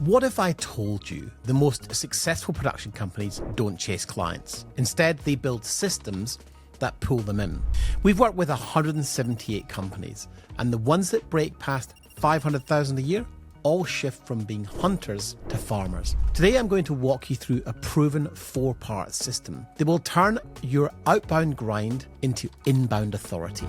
What if I told you the most successful production companies don't chase clients? Instead, they build systems that pull them in. We've worked with 178 companies, and the ones that break past 500,000 a year all shift from being hunters to farmers. Today, I'm going to walk you through a proven 4-part system that will turn your outbound grind into inbound authority.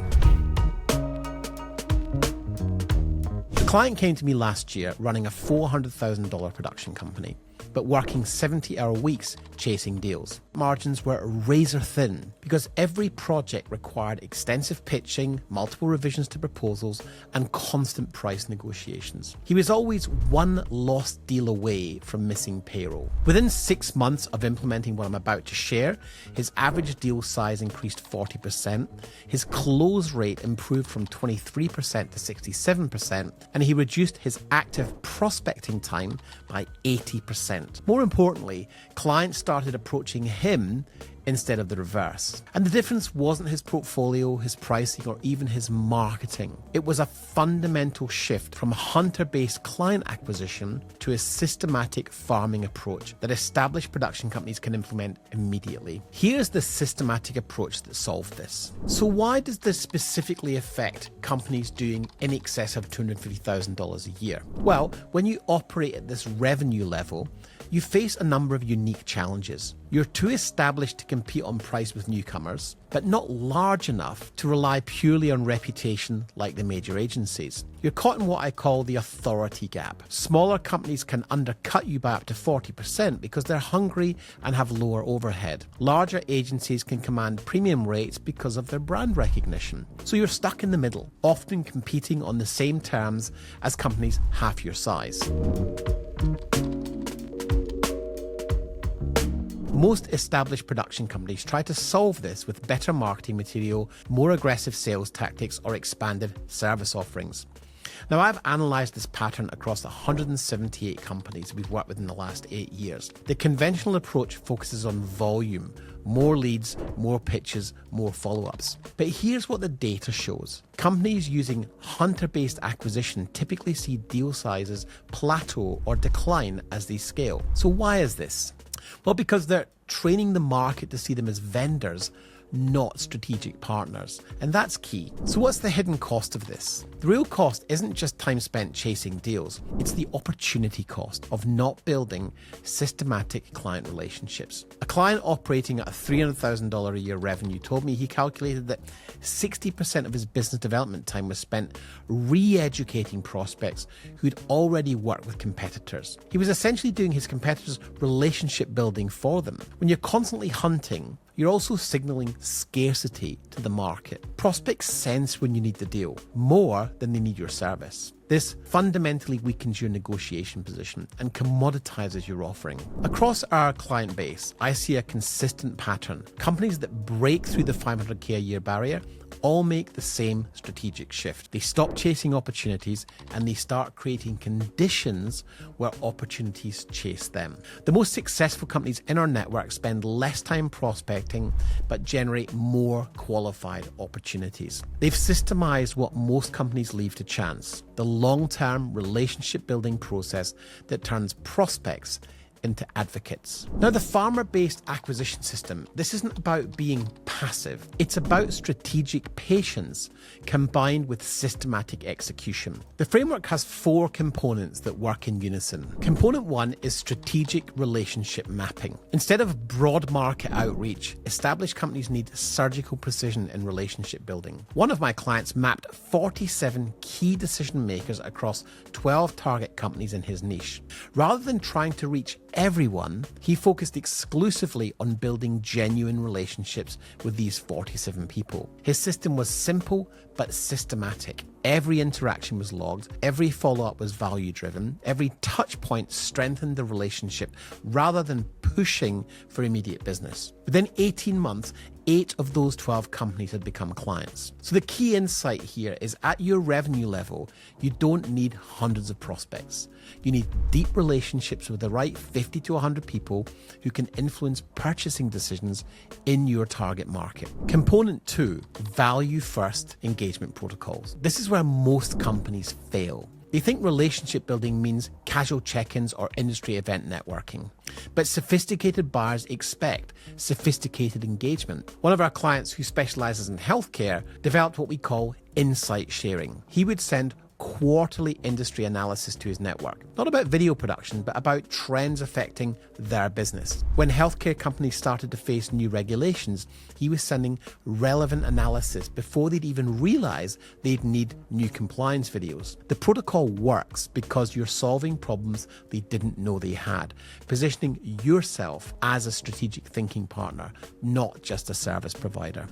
A client came to me last year running a $400,000 production company, but working 70-hour weeks chasing deals. Margins were razor thin because every project required extensive pitching, multiple revisions to proposals, and constant price negotiations. He was always one lost deal away from missing payroll. Within 6 months of implementing what I'm about to share, his average deal size increased 40%, his close rate improved from 23% to 67%, and he reduced his active prospecting time by 80%. More importantly, clients started approaching him instead of the reverse. And the difference wasn't his portfolio, his pricing, or even his marketing. It was a fundamental shift from a hunter-based client acquisition to a systematic farming approach that established production companies can implement immediately. Here's the systematic approach that solved this. So why does this specifically affect companies doing in excess of $250,000 a year? Well, when you operate at this revenue level, you face a number of unique challenges. You're too established to compete on price with newcomers, but not large enough to rely purely on reputation like the major agencies. You're caught in what I call the authority gap. Smaller companies can undercut you by up to 40% because they're hungry and have lower overhead. Larger agencies can command premium rates because of their brand recognition. So you're stuck in the middle, often competing on the same terms as companies half your size. Most established production companies try to solve this with better marketing material, more aggressive sales tactics, or expanded service offerings. Now, I've analysed this pattern across 178 companies we've worked with in the last 8 years. The conventional approach focuses on volume, more leads, more pitches, more follow-ups. But here's what the data shows. Companies using hunter-based acquisition typically see deal sizes plateau or decline as they scale. So why is this? Well, because they're training the market to see them as vendors, not strategic partners. And that's key. So what's the hidden cost of this? The real cost isn't just time spent chasing deals. It's the opportunity cost of not building systematic client relationships. A client operating at a $300,000 a year revenue told me he calculated that 60% of his business development time was spent re-educating prospects who'd already worked with competitors. He was essentially doing his competitors' relationship building for them. When you're constantly hunting, you're also signaling scarcity to the market. Prospects sense when you need the deal more than they need your service. This fundamentally weakens your negotiation position and commoditizes your offering. Across our client base, I see a consistent pattern. Companies that break through the $500K a year barrier all make the same strategic shift. They stop chasing opportunities and they start creating conditions where opportunities chase them. The most successful companies in our network spend less time prospecting but generate more qualified opportunities. They've systemized what most companies leave to chance, the long-term relationship building process that turns prospects into advocates. Now, the farmer-based acquisition system, this isn't about being passive. It's about strategic patience combined with systematic execution. The framework has 4 components that work in unison. Component 1 is strategic relationship mapping. Instead of broad market outreach, established companies need surgical precision in relationship building. One of my clients mapped 47 key decision makers across 12 target companies in his niche. Rather than trying to reach everyone, he focused exclusively on building genuine relationships with these 47 people. His system was simple but systematic. Every interaction was logged, every follow-up was value-driven, every touch point strengthened the relationship rather than pushing for immediate business. Within 18 months, 8 of those 12 companies had become clients. So the key insight here is at your revenue level, you don't need hundreds of prospects. You need deep relationships with the right 50 to 100 people who can influence purchasing decisions in your target market. Component 2, value first engagement protocols. This is where most companies fail. They think relationship building means casual check-ins or industry event networking. But sophisticated buyers expect sophisticated engagement. One of our clients who specializes in healthcare developed what we call insight sharing. He would send quarterly industry analysis to his network, not about video production, but about trends affecting their business. When healthcare companies started to face new regulations, he was sending relevant analysis before they'd even realize they'd need new compliance videos. The protocol works because you're solving problems they didn't know they had, positioning yourself as a strategic thinking partner, not just a service provider.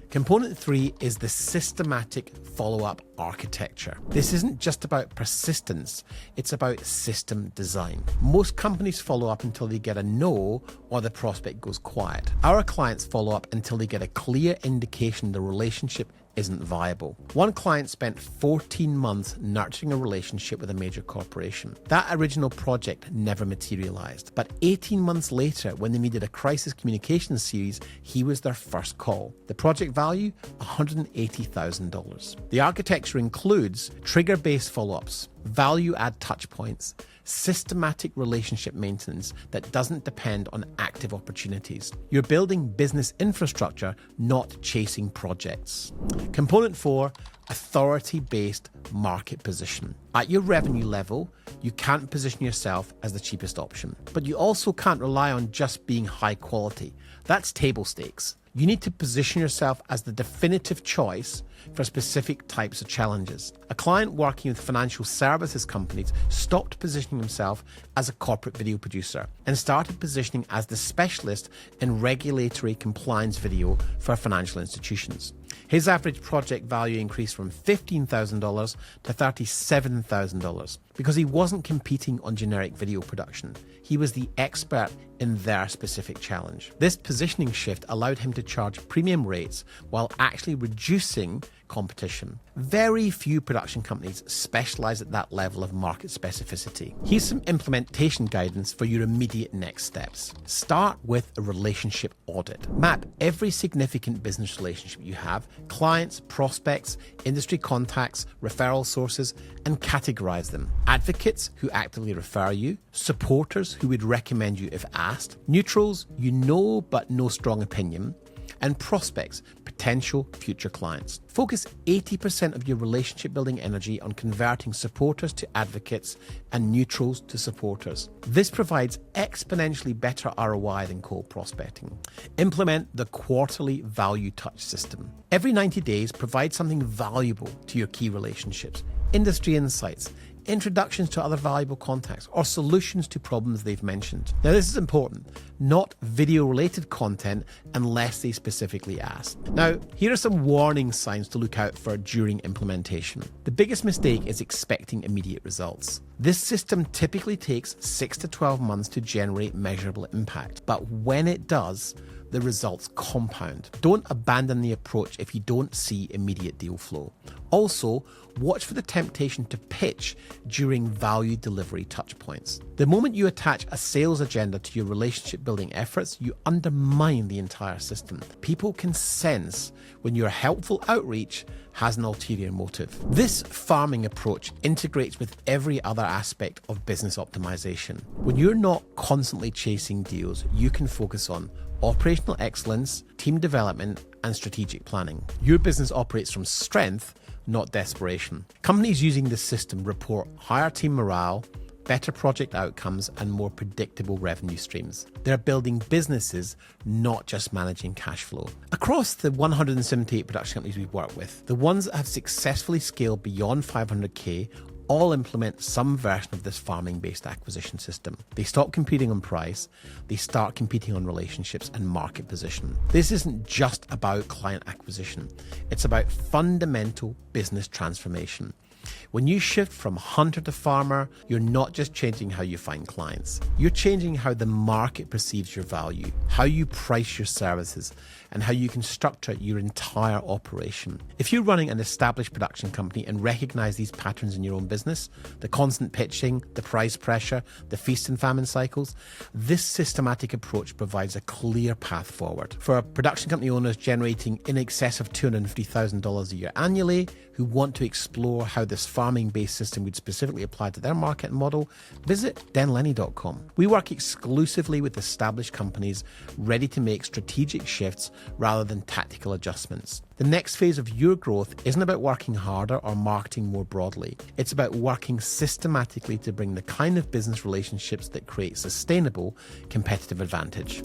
Component 3 is the systematic follow-up architecture. This isn't just about persistence, it's about system design. Most companies follow up until they get a no or the prospect goes quiet. Our clients follow up until they get a clear indication the relationship isn't viable. One client spent 14 months nurturing a relationship with a major corporation. That original project never materialized, but 18 months later, when they needed a crisis communications series, he was their first call. The project value, $180,000. The architecture includes trigger-based follow-ups, value-add touchpoints, systematic relationship maintenance that doesn't depend on active opportunities. You're building business infrastructure, not chasing projects. Component 4, authority-based market position. At your revenue level, you can't position yourself as the cheapest option, but you also can't rely on just being high quality. That's table stakes. You need to position yourself as the definitive choice for specific types of challenges. A client working with financial services companies stopped positioning himself as a corporate video producer and started positioning as the specialist in regulatory compliance video for financial institutions. His average project value increased from $15,000 to $37,000 because he wasn't competing on generic video production. He was the expert in their specific challenge. This positioning shift allowed him to charge premium rates while actually reducing competition. Very few production companies specialize at that level of market specificity. Here's some implementation guidance for your immediate next steps. Start with a relationship audit. Map every significant business relationship you have, clients, prospects, industry contacts, referral sources, and categorize them. Advocates who actively refer you, supporters who would recommend you if asked, neutrals you know but no strong opinion, and prospects, potential future clients. Focus 80% of your relationship building energy on converting supporters to advocates and neutrals to supporters. This provides exponentially better ROI than cold prospecting. Implement the quarterly value touch system. Every 90 days, provide something valuable to your key relationships, industry insights, introductions to other valuable contacts, or solutions to problems they've mentioned. Now, this is important. Not video-related content unless they specifically ask. Now, here are some warning signs to look out for during implementation. The biggest mistake is expecting immediate results. This system typically takes 6 to 12 months to generate measurable impact, but when it does, the results compound. Don't abandon the approach if you don't see immediate deal flow. Also, watch for the temptation to pitch during value delivery touchpoints. The moment you attach a sales agenda to your relationship building efforts, you undermine the entire system. People can sense when your helpful outreach has an ulterior motive. This farming approach integrates with every other aspect of business optimization. When you're not constantly chasing deals, you can focus on operational excellence, team development, and strategic planning. Your business operates from strength, not desperation. Companies using this system report higher team morale, better project outcomes, and more predictable revenue streams. They're building businesses, not just managing cash flow. Across the 178 production companies we've worked with, the ones that have successfully scaled beyond 500K all implement some version of this farming-based acquisition system. They stop competing on price, they start competing on relationships and market position. This isn't just about client acquisition, it's about fundamental business transformation. When you shift from hunter to farmer, you're not just changing how you find clients. You're changing how the market perceives your value, how you price your services, and how you can structure your entire operation. If you're running an established production company and recognize these patterns in your own business, the constant pitching, the price pressure, the feast and famine cycles, this systematic approach provides a clear path forward. For production company owners generating in excess of $250,000 a year annually, who want to explore how this farming-based system would specifically apply to their market model, visit denlennie.com. We work exclusively with established companies ready to make strategic shifts rather than tactical adjustments. The next phase of your growth isn't about working harder or marketing more broadly. It's about working systematically to bring the kind of business relationships that create sustainable competitive advantage.